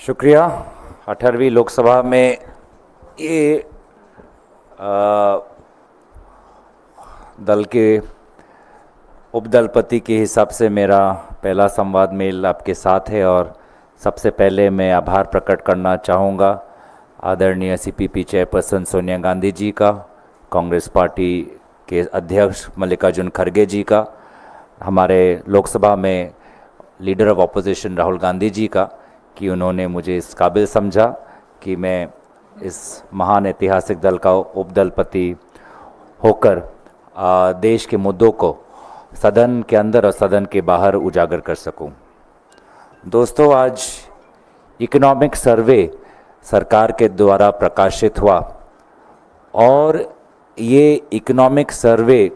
शुक्रिया। 18वीं लोकसभा में ये दल के उपदलपति के हिसाब से मेरा पहला संवाद मेल आपके साथ है और सबसे पहले मैं आभार प्रकट करना चाहूँगा आदरणीय सीपीपी चेयरपर्सन सोनिया गांधी जी का, कांग्रेस पार्टी के अध्यक्ष मल्लिकार्जुन खड़गे जी का, हमारे लोकसभा में leader of opposition Rahul Gandhi ji का कि उन्होंने मुझे इस काबिल समझा कि मैं इस महान ऐतिहासिक दल का उपदलपति होकर देश के मुद्दों को सदन के अंदर और सदन के बाहर उजागर कर सकूं। दोस्तों, आज इकोनॉमिक सर्वे सरकार के द्वारा प्रकाशित हुआ और ये इकोनॉमिक सर्वे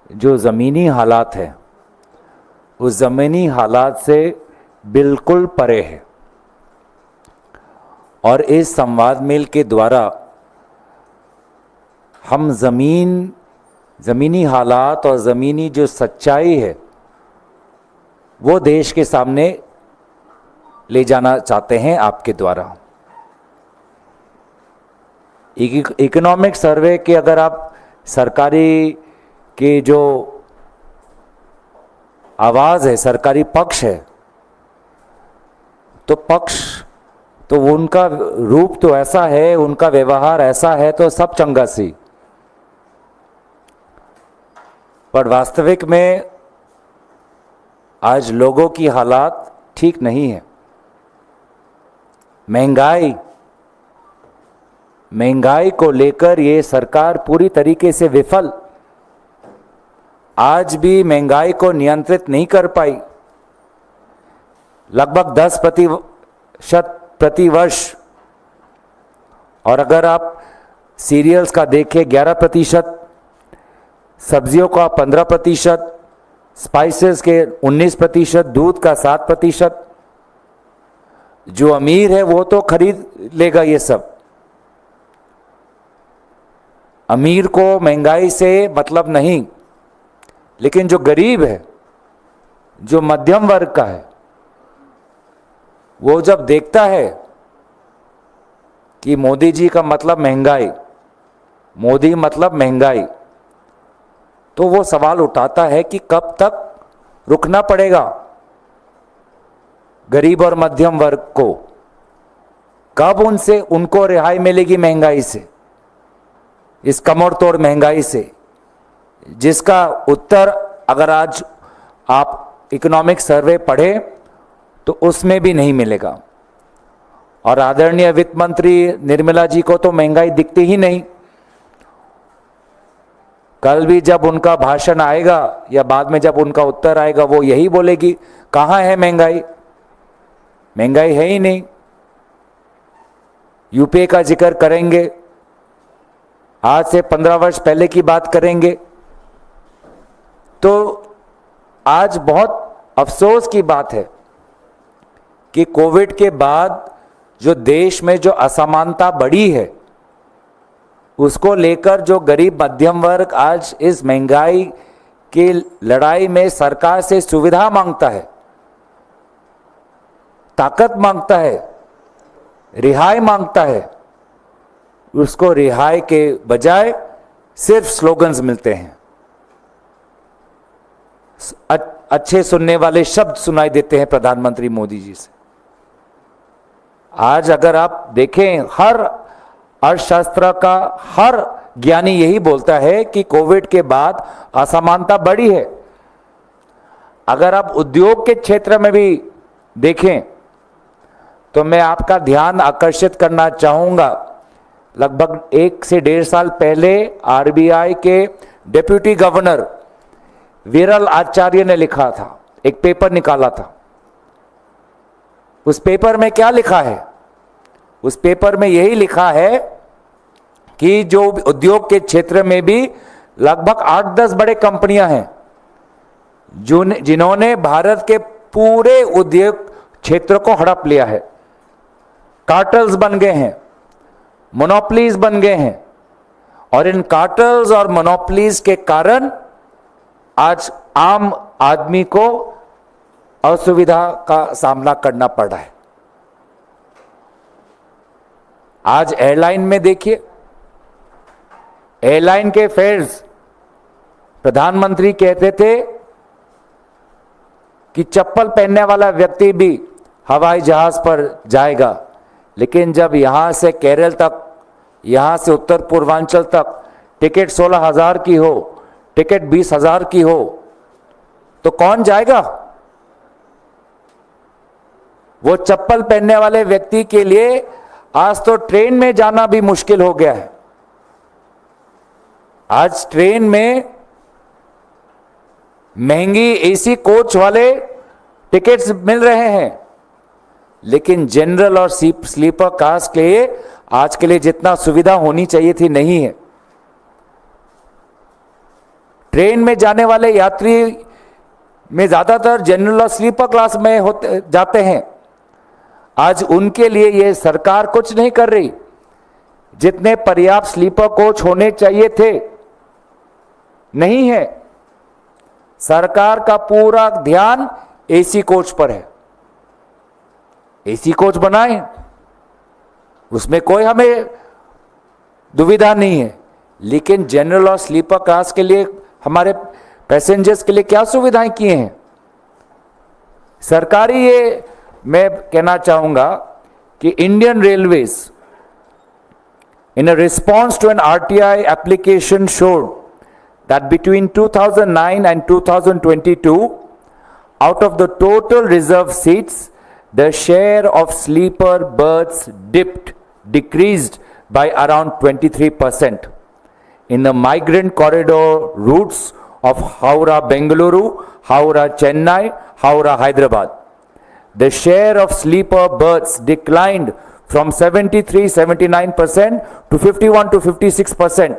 जो ज़मीनी हालात है उस ज़मीनी हालात से बिल्कुल परे है और इस संवाद मेल के द्वारा हम ज़मीनी हालात और ज़मीनी जो सच्चाई है वो देश के सामने ले जाना चाहते हैं आपके द्वारा। इकोनॉमिक सर्वे के अगर आप सरकारी के जो आवाज़ है, सरकारी पक्ष है, तो पक्ष तो उनका रूप तो ऐसा है, उनका व्यवहार ऐसा है तो सब चंगा सी, पर वास्तविक में आज लोगों की हालात ठीक नहीं है। महंगाई को लेकर ये सरकार पूरी तरीके से विफल, आज भी महंगाई को नियंत्रित नहीं कर पाई। लगभग 10% प्रति वर्ष, और अगर आप सीरियल्स का देखें 11%, सब्जियों का 15%, स्पाइसेस के 19%, दूध का 7%। जो अमीर है वो तो खरीद लेगा ये सब, अमीर को महंगाई से मतलब नहीं, लेकिन जो गरीब है, जो मध्यम वर्ग का है, वो जब देखता है कि मोदी जी का मतलब महंगाई, मोदी मतलब महंगाई, तो वो सवाल उठाता है कि कब तक रुकना पड़ेगा गरीब और मध्यम वर्ग को, कब उनको रिहाई मिलेगी महंगाई से, इस कमर तोड़ महंगाई से, जिसका उत्तर अगर आज आप इकोनॉमिक सर्वे पढ़े तो उसमें भी नहीं मिलेगा। और आदरणीय वित्त मंत्री निर्मला जी को तो महंगाई दिखती ही नहीं। कल भी जब उनका भाषण आएगा या बाद में जब उनका उत्तर आएगा वो यही बोलेगी, कहाँ है महंगाई, महंगाई है ही नहीं। यूपीए का जिक्र करेंगे, आज से 15 वर्ष पहले की बात करेंगे। तो आज बहुत अफसोस की बात है कि कोविड के बाद जो देश में जो असमानता बढ़ी है उसको लेकर जो गरीब मध्यम वर्ग आज इस महंगाई की लड़ाई में सरकार से सुविधा मांगता है, ताकत मांगता है, रिहाई मांगता है, उसको रिहाई के बजाय सिर्फ स्लोगन्स मिलते हैं, अच्छे सुनने वाले शब्द सुनाई देते हैं प्रधानमंत्री मोदी जी से। आज अगर आप देखें, हर अर्थशास्त्र का हर ज्ञानी यही बोलता है कि कोविड के बाद असमानता बढ़ी है। अगर आप उद्योग के क्षेत्र में भी देखें तो मैं आपका ध्यान आकर्षित करना चाहूँगा, लगभग 1 से 1.5 साल पहले आरबीआई के डिप्टी गवर्नर विरल आचार्य ने लिखा था, एक पेपर निकाला था। उस पेपर में क्या लिखा है? उस पेपर में यही लिखा है कि जो उद्योग के क्षेत्र में भी लगभग 8-10 बड़े कंपनियां हैं जिन्होंने भारत के पूरे उद्योग क्षेत्र को हड़प लिया है। कार्टल्स बन गए हैं, मोनोपोलीज बन गए हैं, और इन कार्टल्स और मोनोपोलीज के कारण आज आम आदमी को असुविधा का सामना करना पड़ रहा है। आज एयरलाइन में देखिए, एयरलाइन के फेयर्स, प्रधानमंत्री कहते थे कि चप्पल पहनने वाला व्यक्ति भी हवाई जहाज पर जाएगा, लेकिन जब यहां से केरल तक, यहां से उत्तर पूर्वांचल तक टिकट 16,000 की हो, टिकट 20,000 की हो, तो कौन जाएगा? वो चप्पल पहनने वाले व्यक्ति के लिए आज तो ट्रेन में जाना भी मुश्किल हो गया है। आज ट्रेन में महंगी एसी कोच वाले टिकट्स मिल रहे हैं, लेकिन जनरल और स्लीपर क्लास के लिए आज के लिए जितना सुविधा होनी चाहिए थी नहीं है। ट्रेन में जाने वाले यात्री में ज्यादातर जनरल और स्लीपर क्लास में होते जाते हैं। आज उनके लिए ये सरकार कुछ नहीं कर रही। जितने पर्याप्त स्लीपर कोच होने चाहिए थे, नहीं है। सरकार का पूरा ध्यान एसी कोच पर है। एसी कोच बनाए, उसमें कोई हमें दुविधा नहीं है, लेकिन जनरल और स्लीपर क्लास के लिए, हमारे पैसेंजर्स के लिए क्या सुविधाएं किए हैं सरकारी? ये मैं कहना चाहूंगा कि Indian railways in a response to an RTI application showed that between 2009 and 2022, out of the total reserved seats, the share of sleeper berths decreased by around 23%. In the migrant corridor routes of Howrah-Bengaluru, Howrah-Chennai, Howrah-Hyderabad, the share of sleeper berths declined from 73-79% to 51-56%.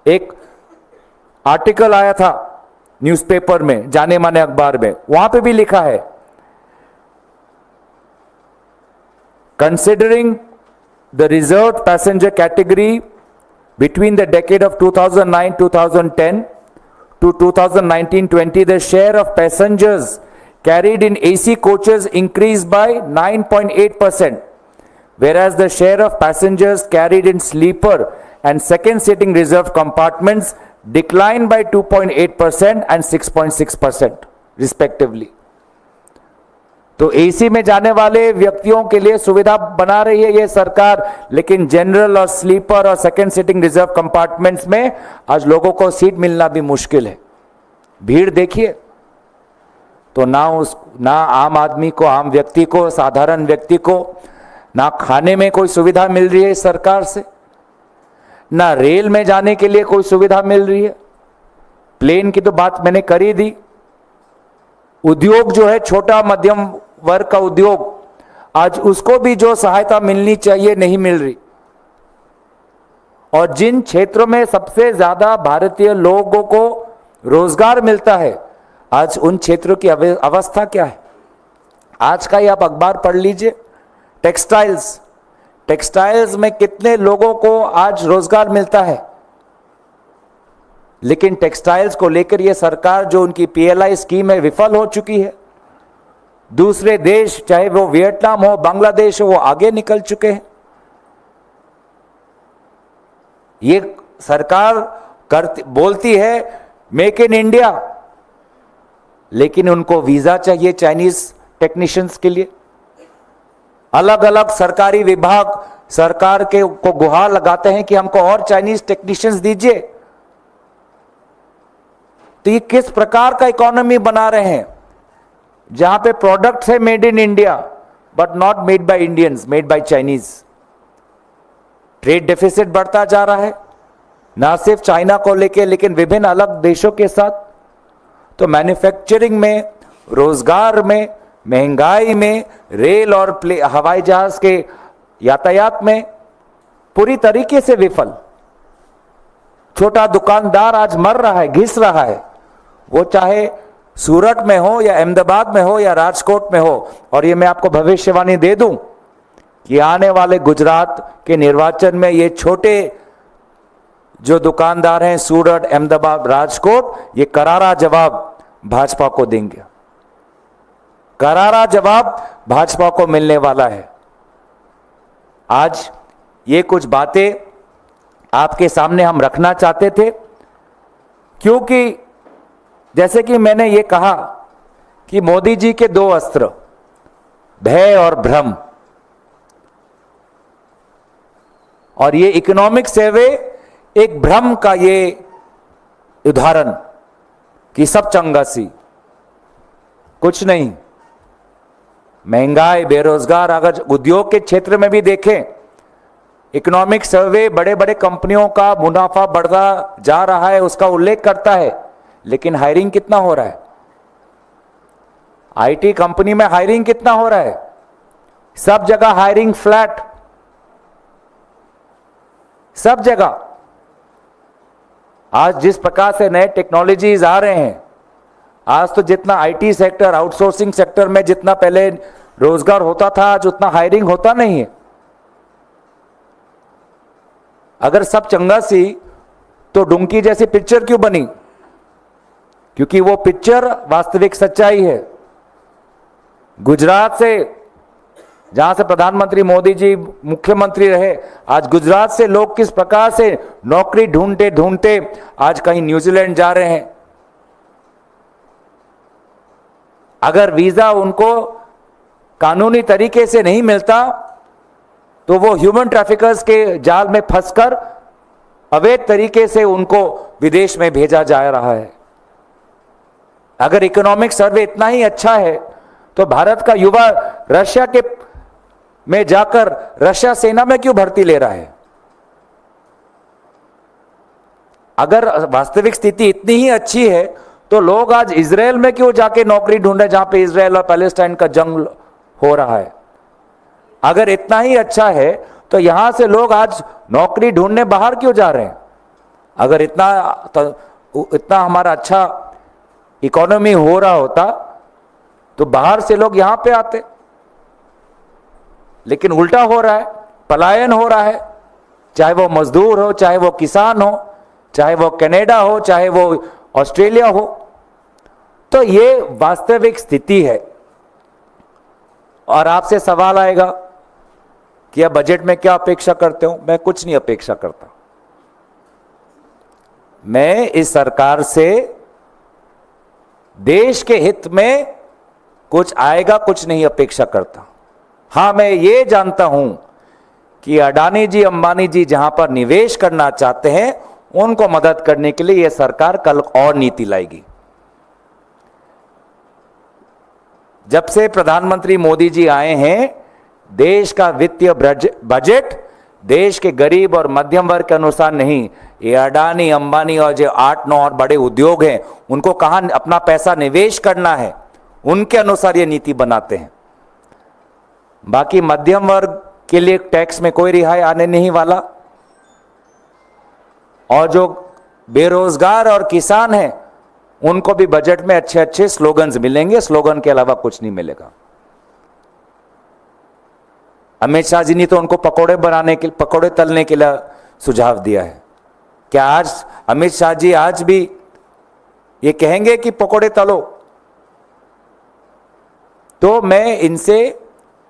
एक article आया था newspaper में, जाने माने अखबार में, वहां पे भी लिखा है, considering the reserved passenger category between the decade of 2009-2010 to 2019-20, the share of passengers carried in AC coaches increased by 9.8%, whereas the share of passengers carried in sleeper and second sitting reserved compartments declined by 2.8% and 6.6% respectively. तो AC में जाने वाले व्यक्तियों के लिए सुविधा बना रही है ये सरकार, लेकिन जनरल और स्लीपर और सेकंड सिटिंग रिजर्व कंपार्टमेंट्स में आज लोगों को सीट मिलना भी मुश्किल है। भीड़ देखिए, तो ना आम आदमी को, आम व्यक्ति को, साधारण व्यक्ति को ना खाने में कोई सुविधा मिल रही है सरकार से, ना रेल में जाने के लिए कोई सुविधा मिल रही है। प्लेन की तो बात मैंने कर ही दी। उद्योग जो है, छोटा मध्यम वर्ग का उद्योग, आज उसको भी जो सहायता मिलनी चाहिए नहीं मिल रही। और जिन क्षेत्रों में सबसे ज्यादा भारतीय लोगों को रोजगार मिलता है, आज उन क्षेत्रों की अवस्था क्या है? आज का ही आप अखबार पढ़ लीजिए, टेक्सटाइल्स में कितने लोगों को आज रोजगार मिलता है, लेकिन टेक्सटाइल्स को लेकर यह सरकार जो उनकी पीएलआई स्कीम है विफल हो चुकी है। दूसरे देश, चाहे वो वियतनाम हो, बांग्लादेश हो, वो आगे निकल चुके हैं। ये सरकार बोलती है मेक इन इंडिया, लेकिन उनको वीजा चाहिए चाइनीज टेक्नीशियंस के लिए। अलग अलग सरकारी विभाग सरकार के को गुहार लगाते हैं कि हमको और चाइनीज टेक्नीशियंस दीजिए। तो ये किस प्रकार का इकोनॉमी बना रहे हैं, जहां पे प्रोडक्ट्स है made in India but not made by Indians, made by Chinese. Trade deficit बढ़ता जा रहा है, ना सिर्फ चाइना को लेके, लेकिन विभिन्न अलग देशों के साथ। तो मैन्युफैक्चरिंग में, रोजगार में, महंगाई में, रेल और हवाई जहाज के यातायात में पूरी तरीके से विफल। छोटा दुकानदार आज मर रहा है, घिस रहा है, वो चाहे सूरत में हो या अहमदाबाद में हो या राजकोट में हो। और ये मैं आपको भविष्यवाणी दे दूं कि आने वाले गुजरात के निर्वाचन में ये छोटे जो दुकानदार हैं सूरत, अहमदाबाद, राजकोट, ये करारा जवाब भाजपा को देंगे। करारा जवाब भाजपा को मिलने वाला है। आज ये कुछ बातें आपके सामने हम रखना चाहते थे, क्योंकि जैसे कि मैंने ये कहा कि मोदी जी के दो अस्त्र, भय और भ्रम, और ये इकोनॉमिक सर्वे एक भ्रम का ये उदाहरण कि सब चंगा सी, कुछ नहीं। महंगाई, बेरोजगार, अगर उद्योग के क्षेत्र में भी देखें, इकोनॉमिक सर्वे बड़े बड़े कंपनियों का मुनाफा बढ़ता जा रहा है उसका उल्लेख करता है, लेकिन हायरिंग कितना हो रहा है? आईटी कंपनी में हायरिंग कितना हो रहा है? सब जगह हायरिंग फ्लैट, सब जगह। आज जिस प्रकार से नए टेक्नोलॉजीज आ रहे हैं, आज तो जितना आईटी सेक्टर, आउटसोर्सिंग सेक्टर में जितना पहले रोजगार होता था, आज उतना हायरिंग होता नहीं है। अगर सब चंगा सी, तो डुंकी जैसी पिक्चर क्यों बनी? क्योंकि वो पिक्चर वास्तविक सच्चाई है। गुजरात से, जहां से प्रधानमंत्री मोदी जी मुख्यमंत्री रहे, आज गुजरात से लोग किस प्रकार से नौकरी ढूंढते ढूंढते आज कहीं न्यूजीलैंड जा रहे हैं। अगर वीजा उनको कानूनी तरीके से नहीं मिलता, तो वो ह्यूमन ट्रैफिकर्स के जाल में फंसकर अवैध तरीके से उनको विदेश में भेजा जा रहा है। अगर इकोनॉमिक सर्वे इतना ही अच्छा है, तो भारत का युवा रशिया के में जाकर रशिया सेना में क्यों भर्ती ले रहा है? अगर वास्तविक स्थिति इतनी ही अच्छी है, तो लोग आज इजराइल में क्यों जाके नौकरी ढूंढे, जहां पे इजराइल और पैलेस्टाइन का जंग हो रहा है? अगर इतना ही अच्छा है, तो यहां से लोग आज नौकरी ढूंढने बाहर क्यों जा रहे हैं? अगर इतना हमारा अच्छा इकोनॉमी हो रहा होता, तो बाहर से लोग यहां पे आते। लेकिन उल्टा हो रहा है, पलायन हो रहा है। चाहे वो मजदूर हो, चाहे वो किसान हो, चाहे वो कनाडा हो, चाहे वो ऑस्ट्रेलिया हो। तो ये वास्तविक स्थिति है। और आपसे सवाल आएगा कि अब बजट में क्या अपेक्षा करते हो? मैं कुछ नहीं अपेक्षा करता। मैं इस सरकार से देश के हित में कुछ आएगा, कुछ नहीं अपेक्षा करता। हां, मैं ये जानता हूं कि अडानी जी, अंबानी जी जहां पर निवेश करना चाहते हैं, उनको मदद करने के लिए यह सरकार कल और नीति लाएगी। जब से प्रधानमंत्री मोदी जी आए हैं, देश का वित्तीय बजट देश के गरीब और मध्यम वर्ग के अनुसार नहीं, ये अडानी, अंबानी और जो 8-9 और बड़े उद्योग हैं, उनको कहां अपना पैसा निवेश करना है, उनके अनुसार ये नीति बनाते हैं। बाकी मध्यम वर्ग के लिए टैक्स में कोई रिहाई आने नहीं वाला, और जो बेरोजगार और किसान हैं, उनको भी बजट में अच्छे अच्छे स्लोगन्स मिलेंगे। स्लोगन के अलावा कुछ नहीं मिलेगा। अमित शाह जी ने तो उनको पकोड़े तलने के लिए सुझाव दिया है। क्या आज अमित शाह जी आज भी ये कहेंगे कि पकोड़े तलो? तो मैं इनसे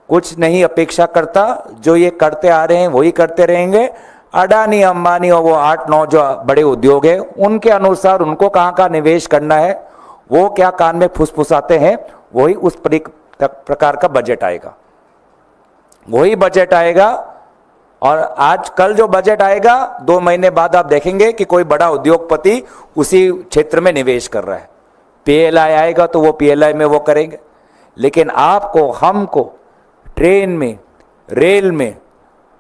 कुछ नहीं अपेक्षा करता। जो ये करते आ रहे हैं वही करते रहेंगे। अडानी, अंबानी और वो 8-9 जो बड़े उद्योग हैं, उनके अनुसार उनको कहां कहां निवेश करना है, वो क्या कान में फुसफुसाते हैं, वही उस प्रकार का बजट आएगा। वही बजट आएगा। और आज कल जो बजट आएगा, 2 महीने बाद आप देखेंगे कि कोई बड़ा उद्योगपति उसी क्षेत्र में निवेश कर रहा है। पीएलआई आएगा तो वो पीएलआई में वो करेंगे। लेकिन आपको, हमको ट्रेन में, रेल में,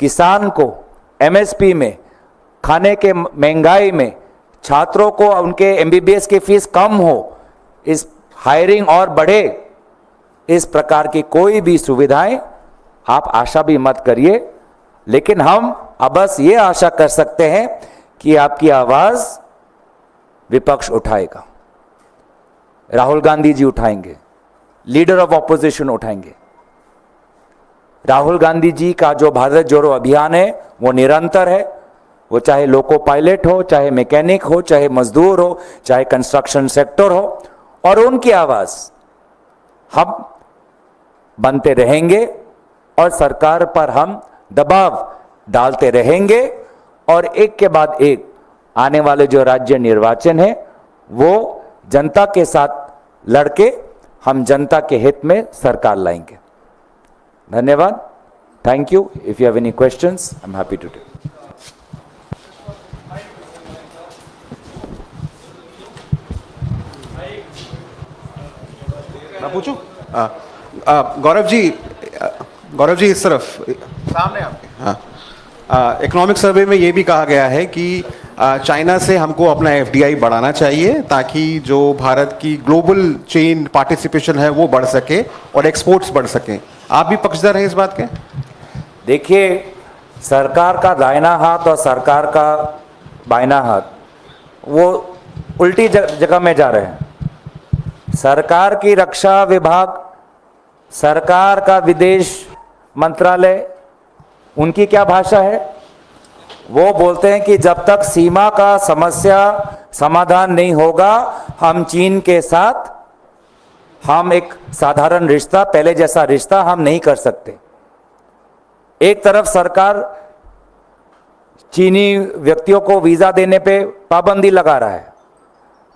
किसान को एमएसपी में, खाने के महंगाई में, छात्रों को उनके एमबीबीएस की फीस कम हो, इस हायरिंग और बढ़े, इस प्रकार की कोई भी सुविधाएं आप आशा भी मत करिए। लेकिन हम अब बस ये आशा कर सकते हैं कि आपकी आवाज विपक्ष उठाएगा। राहुल गांधी जी उठाएंगे, लीडर ऑफ ऑपोजिशन उठाएंगे। राहुल गांधी जी का जो भारत जोड़ो अभियान है वो निरंतर है। वो चाहे लोको पायलट हो, चाहे मैकेनिक हो, चाहे मजदूर हो, चाहे कंस्ट्रक्शन सेक्टर हो, और उनकी आवाज हम बनते रहेंगे और सरकार पर हम दबाव डालते रहेंगे और एक के बाद एक आने वाले जो राज्य निर्वाचन है वो जनता के साथ लड़के हम जनता के हित में सरकार लाएंगे। धन्यवाद। Thank you. If you have any questions I am happy to take. मैं पूछूं? गौरव जी इस तरफ सामने आपके। हाँ, इकोनॉमिक सर्वे में ये भी कहा गया है कि चाइना से हमको अपना एफडीआई बढ़ाना चाहिए ताकि जो भारत की ग्लोबल चेन पार्टिसिपेशन है वो बढ़ सके और एक्सपोर्ट्स बढ़ सके। आप भी पक्षधर हैं इस बात के? देखिए, सरकार का दाहिना हाथ और सरकार का बाइना हाथ वो उल्टी जगह में जा रहे हैं। सरकार की रक्षा विभाग, सरकार का विदेश मंत्रालय, उनकी क्या भाषा है? वो बोलते हैं कि जब तक सीमा का समस्या समाधान नहीं होगा हम चीन के साथ हम एक साधारण रिश्ता, पहले जैसा रिश्ता हम नहीं कर सकते। एक तरफ सरकार चीनी व्यक्तियों को वीजा देने पे पाबंदी लगा रहा है,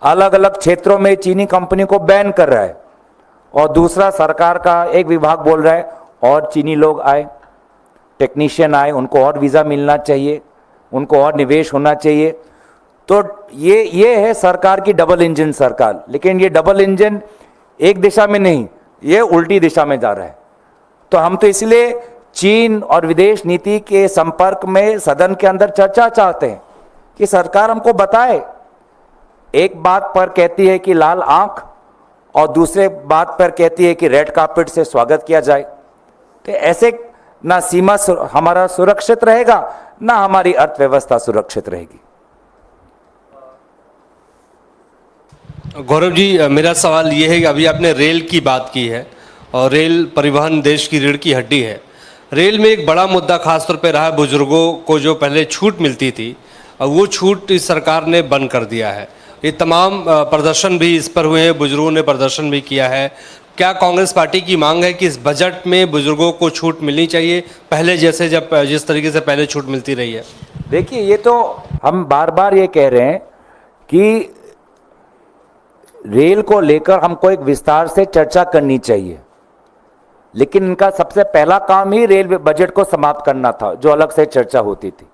अलग अलग क्षेत्रों में चीनी कंपनी को बैन कर रहा है, और दूसरा सरकार का एक विभाग बोल रहा है और चीनी लोग आए, टेक्नीशियन आए, उनको और वीज़ा मिलना चाहिए, उनको और निवेश होना चाहिए। तो ये है सरकार की डबल इंजन सरकार। लेकिन ये डबल इंजन एक दिशा में नहीं, ये उल्टी दिशा में जा रहा है। तो हम तो इसलिए चीन और विदेश नीति के संपर्क में सदन के अंदर चर्चा चाहते हैं कि सरकार हमको बताए। एक बात पर कहती है कि लाल आंख और दूसरे बात पर कहती है कि रेड कार्पेट से स्वागत किया जाए। तो ऐसे ना सीमा हमारा सुरक्षित रहेगा, ना हमारी अर्थव्यवस्था सुरक्षित रहेगी। गौरव जी, मेरा सवाल ये है कि अभी आपने रेल की बात की है और रेल परिवहन देश की रीढ़ की हड्डी है। रेल में एक बड़ा मुद्दा खासतौर पे रहा बुजुर्गों को जो पहले छूट मिलती थी, वो छूट इस सरकार ने बंद कर दिया है। ये तमाम प्रदर्शन भी इस पर हुए हैं, बुजुर्गों ने प्रदर्शन भी किया है। क्या कांग्रेस पार्टी की मांग है कि इस बजट में बुजुर्गों को छूट मिलनी चाहिए पहले जैसे, जिस तरीके से पहले छूट मिलती रही है? देखिए, ये तो हम बार बार ये कह रहे हैं कि रेल को लेकर हमको एक विस्तार से चर्चा करनी चाहिए, लेकिन इनका सबसे पहला काम ही रेल बजट को समाप्त करना था, जो अलग से चर्चा होती थी।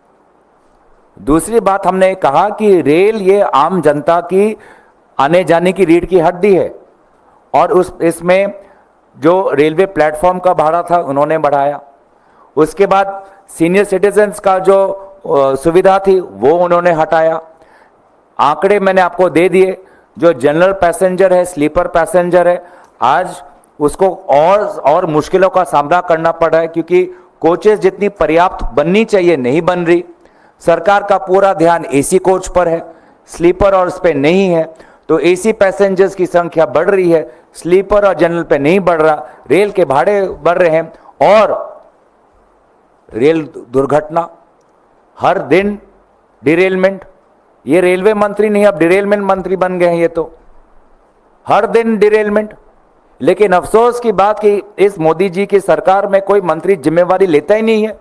दूसरी बात, हमने कहा कि रेल ये आम जनता की आने जाने की रीढ़ की हड्डी है, और इसमें जो रेलवे प्लेटफॉर्म का भाड़ा था उन्होंने बढ़ाया। उसके बाद सीनियर सिटीजन्स का जो सुविधा थी वो उन्होंने हटाया। आंकड़े मैंने आपको दे दिए। जो जनरल पैसेंजर है, स्लीपर पैसेंजर है, आज उसको और मुश्किलों का सामना करना पड़ रहा है, क्योंकि कोचेस जितनी पर्याप्त बननी चाहिए नहीं बन रही। सरकार का पूरा ध्यान एसी कोच पर है, स्लीपर और उस पर नहीं है। तो एसी पैसेंजर्स की संख्या बढ़ रही है, स्लीपर और जनरल पे नहीं बढ़ रहा। रेल के भाड़े बढ़ रहे हैं और रेल दुर्घटना, हर दिन डिरेलमेंट। ये रेलवे मंत्री नहीं, अब डिरेलमेंट मंत्री बन गए हैं ये तो, हर दिन डिरेलमेंट। लेकिन अफसोस की बात कि इस मोदी जी की सरकार में कोई मंत्री जिम्मेवारी लेता ही नहीं है।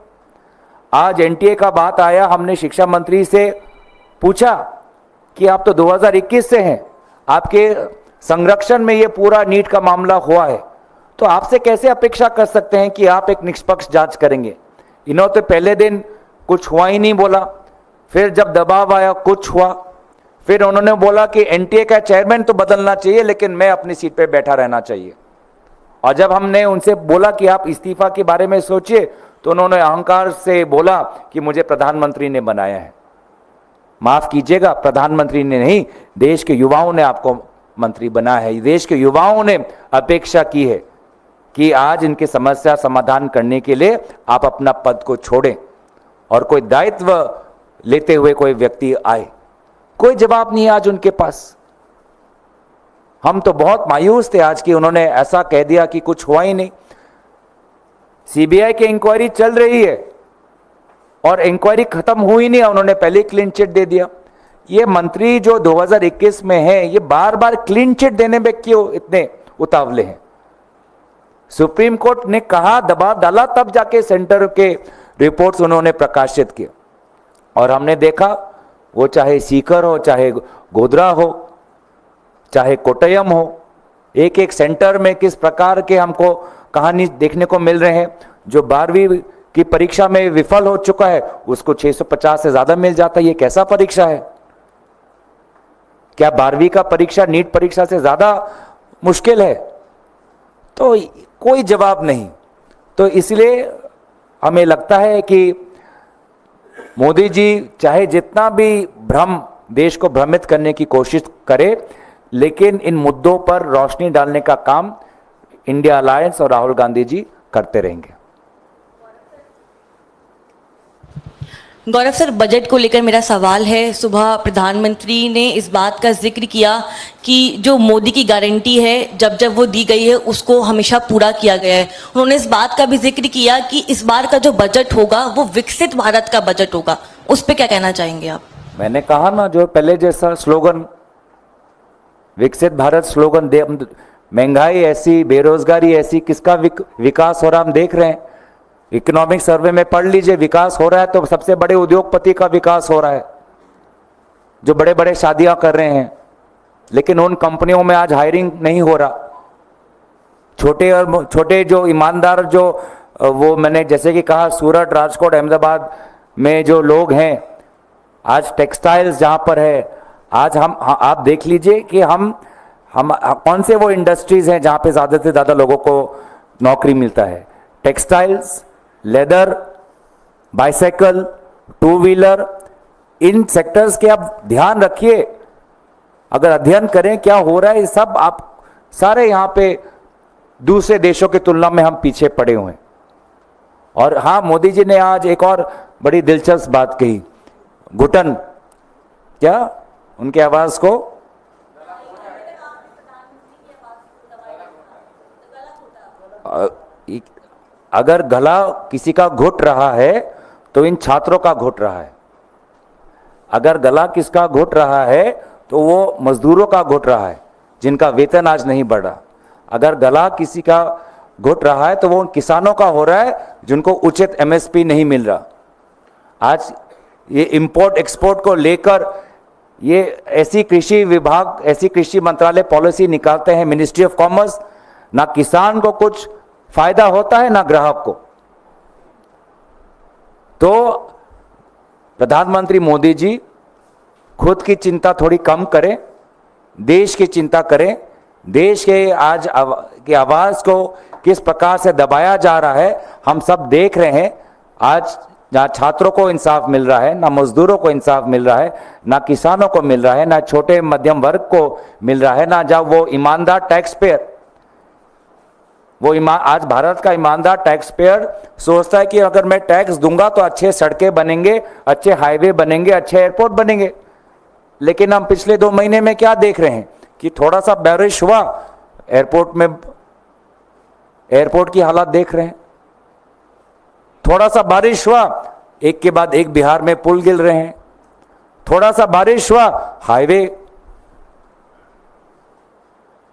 आज एनटीए का बात आया, हमने शिक्षा मंत्री से पूछा कि आप तो 2021 से हैं, आपके संरक्षण में ये पूरा नीट का मामला हुआ है, तो आपसे कैसे अपेक्षा कर सकते हैं कि आप एक निष्पक्ष जांच करेंगे? इन्होंने तो पहले दिन कुछ हुआ ही नहीं बोला, फिर जब दबाव आया कुछ हुआ, फिर उन्होंने बोला कि एनटीए का चेयरमैन तो बदलना चाहिए लेकिन मैं अपनी सीट पे बैठा रहना चाहिए। और जब हमने उनसे बोला कि आप इस्तीफा के बारे में सोचिए, तो उन्होंने अहंकार से बोला कि मुझे प्रधानमंत्री ने बनाया है। माफ कीजिएगा, प्रधानमंत्री ने नहीं, देश के युवाओं ने आपको मंत्री बनाया है। देश के युवाओं ने अपेक्षा की है कि आज इनकी समस्या समाधान करने के लिए आप अपना पद को छोड़ें और कोई दायित्व लेते हुए कोई व्यक्ति आए। कोई जवाब नहीं आज उनके पास। हम तो बहुत मायूस थे आज कि उन्होंने ऐसा कह दिया कि कुछ हुआ ही नहीं। सीबीआई की इंक्वायरी चल रही है और इंक्वायरी खत्म हुई नहीं, उन्होंने पहले क्लीन चिट दे दिया। ये मंत्री जो 2021 में है, ये बार बार क्लीन चिट देने में क्यों इतने उतावले हैं? सुप्रीम कोर्ट ने कहा, दबाव डाला, तब जाके सेंटर के रिपोर्ट्स उन्होंने प्रकाशित किए और हमने देखा वो चाहे सीकर हो, चाहे गोधरा हो, चाहे कोट्टयम हो, एक एक सेंटर में किस प्रकार के हमको कहानी देखने को मिल रहे हैं। जो 12वीं की परीक्षा में विफल हो चुका है उसको 650 से ज़्यादा मिल जाता है। ये कैसा परीक्षा है? क्या 12वीं का परीक्षा नीट परीक्षा से ज़्यादा मुश्किल है? तो कोई जवाब नहीं। तो इसलिए हमें लगता है कि मोदी जी चाहे जितना भी भ्रम देश को भ्रमित करने की कोशिश करे, लेकिन इन मुद्दों पर रोशनी डालने का काम इंडिया अलायंस और राहुल गांधी जी करते रहेंगे। गौरव सर, बजट को लेकर मेरा सवाल है। सुबह प्रधानमंत्री ने इस बात का जिक्र किया कि जो मोदी की गारंटी है जब जब वो दी गई है उसको हमेशा पूरा किया गया है। उन्होंने इस बात का भी जिक्र किया कि इस बार का जो बजट होगा वो विकसित भारत का बजट होगा। उस पर क्या कहना चाहेंगे आप? मैंने कहा ना, जो पहले जैसा स्लोगन, विकसित भारत स्लोगन दे, महंगाई ऐसी, बेरोजगारी ऐसी, किसका विकास हो रहा हम देख रहे हैं। इकोनॉमिक सर्वे में पढ़ लीजिए, विकास हो रहा है तो सबसे बड़े उद्योगपति का विकास हो रहा है जो बड़े बड़े शादियां कर रहे हैं, लेकिन उन कंपनियों में आज हायरिंग नहीं हो रहा। छोटे जो ईमानदार जो वो मैंने जैसे कि कहा सूरत, राजकोट, अहमदाबाद में जो लोग हैं, आज टेक्सटाइल्स जहाँ पर है, आज आप देख लीजिए कि हम कौन से वो इंडस्ट्रीज हैं जहाँ पे ज़्यादा से ज़्यादा लोगों को नौकरी मिलता है। Textiles, leather, bicycle, two wheeler, इन सेक्टर्स के आप ध्यान रखिए। अगर अध्ययन करें क्या हो रहा है, सब आप सारे यहाँ पे दूसरे देशों की तुलना में हम पीछे पड़े हुए हैं। और हाँ, मोदी जी ने आज एक और बड़ी दिलचस्प बात कही, घुटन, क्या उनकी आवाज को अगर गला किसी का घुट रहा है तो इन छात्रों का घुट रहा है। अगर गला किसका घुट रहा है तो वो मजदूरों का घुट रहा है जिनका वेतन आज नहीं बढ़ रहा। अगर गला किसी का घुट रहा है तो वो उन किसानों का हो रहा है जिनको उचित एमएसपी नहीं मिल रहा। आज ये इंपोर्ट एक्सपोर्ट को लेकर ये ऐसी कृषि विभाग, ऐसी कृषि मंत्रालय पॉलिसी निकालते हैं, मिनिस्ट्री ऑफ कॉमर्स, ना किसान को कुछ फायदा होता है ना ग्राहक को। तो प्रधानमंत्री मोदी जी खुद की चिंता थोड़ी कम करें, देश की चिंता करें। देश के आज की आवाज को किस प्रकार से दबाया जा रहा है हम सब देख रहे हैं। आज ना छात्रों को इंसाफ मिल रहा है, ना मजदूरों को इंसाफ मिल रहा है, ना किसानों को मिल रहा है, ना छोटे मध्यम वर्ग को मिल रहा है, ना जब वो ईमानदार टैक्स पेयर, आज भारत का ईमानदार टैक्स पेयर सोचता है कि अगर मैं टैक्स दूंगा तो अच्छे सड़कें बनेंगे, अच्छे हाईवे बनेंगे, अच्छे एयरपोर्ट बनेंगे। लेकिन हम पिछले 2 महीने में क्या देख रहे हैं कि थोड़ा सा बारिश हुआ, एयरपोर्ट की हालत देख रहे हैं। थोड़ा सा बारिश हुआ, एक के बाद एक बिहार में पुल गिर रहे हैं। थोड़ा सा बारिश हुआ, हाईवे।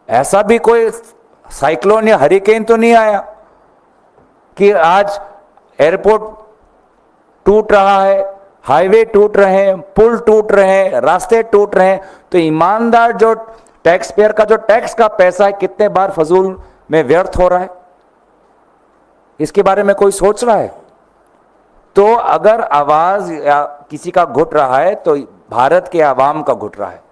ऐसा भी कोई साइक्लोन या हरिकेन तो नहीं आया कि आज एयरपोर्ट टूट रहा है, हाईवे टूट रहे हैं, पुल टूट रहे हैं, रास्ते टूट रहे हैं। तो ईमानदार जो टैक्स पेयर का जो टैक्स का पैसा है कितने बार फजूल में व्यर्थ हो रहा है, इसके बारे में कोई सोच रहा है? तो अगर आवाज या किसी का घुट रहा है तो भारत के आवाम का घुट रहा है,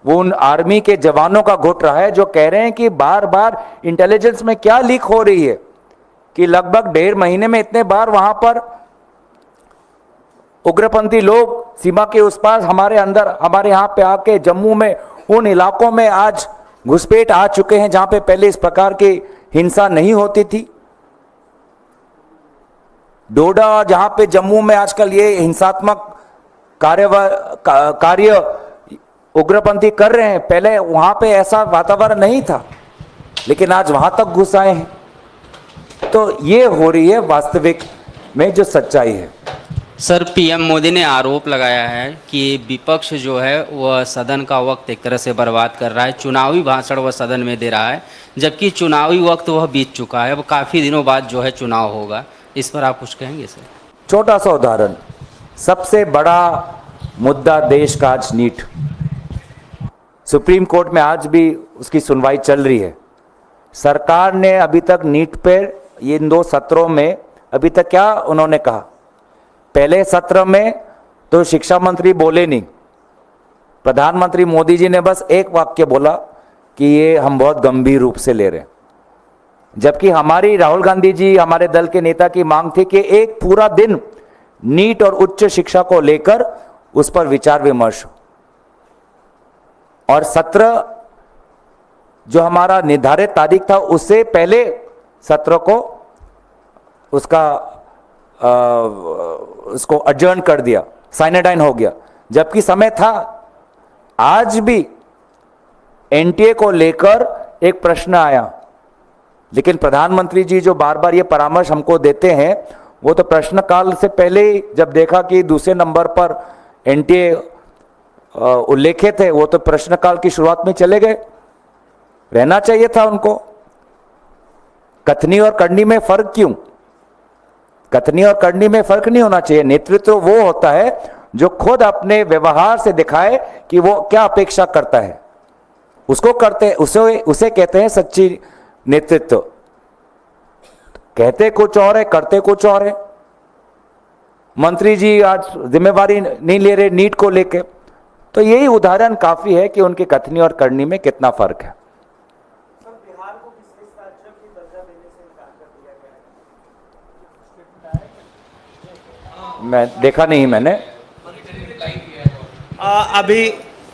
वो उन आर्मी के जवानों का घुट रहा है जो कह रहे हैं कि बार बार इंटेलिजेंस में क्या लीक हो रही है कि लगभग 1.5 महीने में इतने बार वहां पर उग्रपंथी लोग सीमा के उस पार हमारे यहाँ पे आके जम्मू में उन इलाकों में आज घुसपैठ आ चुके हैं जहां पे पहले इस प्रकार की हिंसा नहीं होती थी। डोडा, जहां पे जम्मू में आजकल ये हिंसात्मक कार्य उग्रपंथी कर रहे हैं, पहले वहां पे ऐसा वातावरण नहीं था, लेकिन आज वहां तक घुस आए हैं। तो ये हो रही है वास्तविक में जो सच्चाई है। सर, पीएम मोदी ने आरोप लगाया है कि विपक्ष जो है वह सदन का वक्त एक तरह से बर्बाद कर रहा है, चुनावी भाषण वह सदन में दे रहा है, जबकि चुनावी वक्त वह बीत चुका है। अब काफ़ी दिनों बाद जो है चुनाव होगा, इस पर आप कुछ कहेंगे सर? छोटा सा उदाहरण, सबसे बड़ा मुद्दा देश का आज नीट। सुप्रीम कोर्ट में आज भी उसकी सुनवाई चल रही है। सरकार ने अभी तक नीट पर इन 2 सत्रों में अभी तक क्या उन्होंने कहा? पहले सत्र में तो शिक्षा मंत्री बोले नहीं, प्रधानमंत्री मोदी जी ने बस एक वाक्य बोला कि ये हम बहुत गंभीर रूप से ले रहे हैं। जबकि हमारी राहुल गांधी जी, हमारे दल के नेता की मांग थी कि एक पूरा दिन नीट और उच्च शिक्षा को लेकर उस पर विचार विमर्श हो, और सत्र जो हमारा निर्धारित तारीख था उससे पहले सत्र को उसको अडजर्न कर दिया, साइनेडाइन हो गया, जबकि समय था। आज भी एनटीए को लेकर एक प्रश्न आया, लेकिन प्रधानमंत्री जी जो बार बार ये परामर्श हमको देते हैं, वो तो प्रश्नकाल से पहले ही जब देखा कि दूसरे नंबर पर एनटीए उल्लेखित है, वो तो प्रश्नकाल की शुरुआत में चले गए। रहना चाहिए था उनको। कथनी और करनी में फर्क क्यों? कथनी और करनी में फर्क नहीं होना चाहिए। नेतृत्व वो होता है जो खुद अपने व्यवहार से दिखाए कि वो क्या अपेक्षा करता है, उसको करते, उसे कहते हैं सच्ची नेतृत्व। कहते कुछ और है, करते कुछ और है। मंत्री जी आज जिम्मेवारी नहीं ले रहे नीट को लेके, तो यही उदाहरण काफी है कि उनके कथनी और करनी में कितना फर्क है। मैं देखा नहीं मैंने।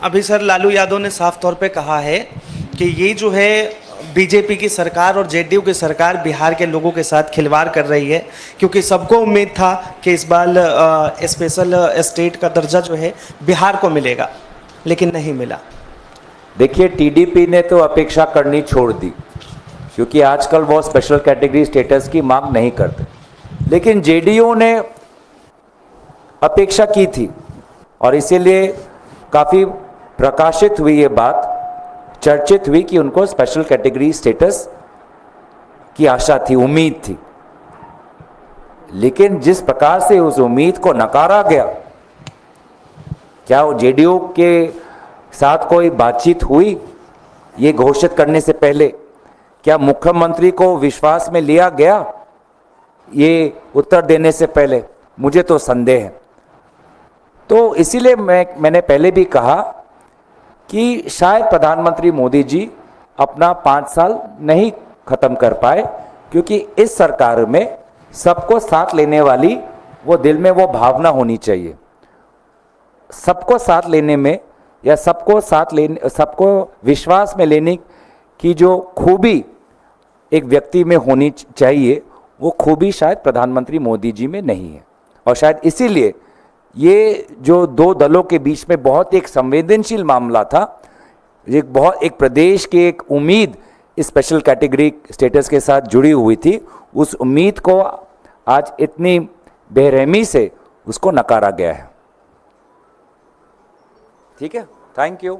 अभी सर लालू यादव ने साफ तौर पे कहा है कि ये जो है बीजेपी की सरकार और जेडीयू की सरकार बिहार के लोगों के साथ खिलवाड़ कर रही है, क्योंकि सबको उम्मीद था कि इस बार स्पेशल स्टेट का दर्जा जो है बिहार को मिलेगा, लेकिन नहीं मिला। देखिए, टीडीपी ने तो अपेक्षा करनी छोड़ दी, क्योंकि आजकल वो स्पेशल कैटेगरी स्टेटस की मांग नहीं करते, लेकिन जेडीयू ने अपेक्षा की थी, और इसीलिए काफ़ी प्रकाशित हुई ये बात, चर्चित हुई कि उनको स्पेशल कैटेगरी स्टेटस की आशा थी, उम्मीद थी। लेकिन जिस प्रकार से उस उम्मीद को नकारा गया, क्या वो जेडीयू के साथ कोई बातचीत हुई ये घोषित करने से पहले? क्या मुख्यमंत्री को विश्वास में लिया गया ये उत्तर देने से पहले? मुझे तो संदेह है। तो इसीलिए मैंने पहले भी कहा कि शायद प्रधानमंत्री मोदी जी अपना 5 साल नहीं खत्म कर पाए, क्योंकि इस सरकार में सबको साथ लेने वाली वो दिल में वो भावना होनी चाहिए। सबको साथ लेने में या सबको विश्वास में लेने की जो खूबी एक व्यक्ति में होनी चाहिए, वो खूबी शायद प्रधानमंत्री मोदी जी में नहीं है। और शायद इसीलिए ये जो 2 दलों के बीच में बहुत एक संवेदनशील मामला था, एक प्रदेश की एक उम्मीद इस स्पेशल कैटेगरी स्टेटस के साथ जुड़ी हुई थी, उस उम्मीद को आज इतनी बेरहमी से उसको नकारा गया है। ठीक है, थैंक यू।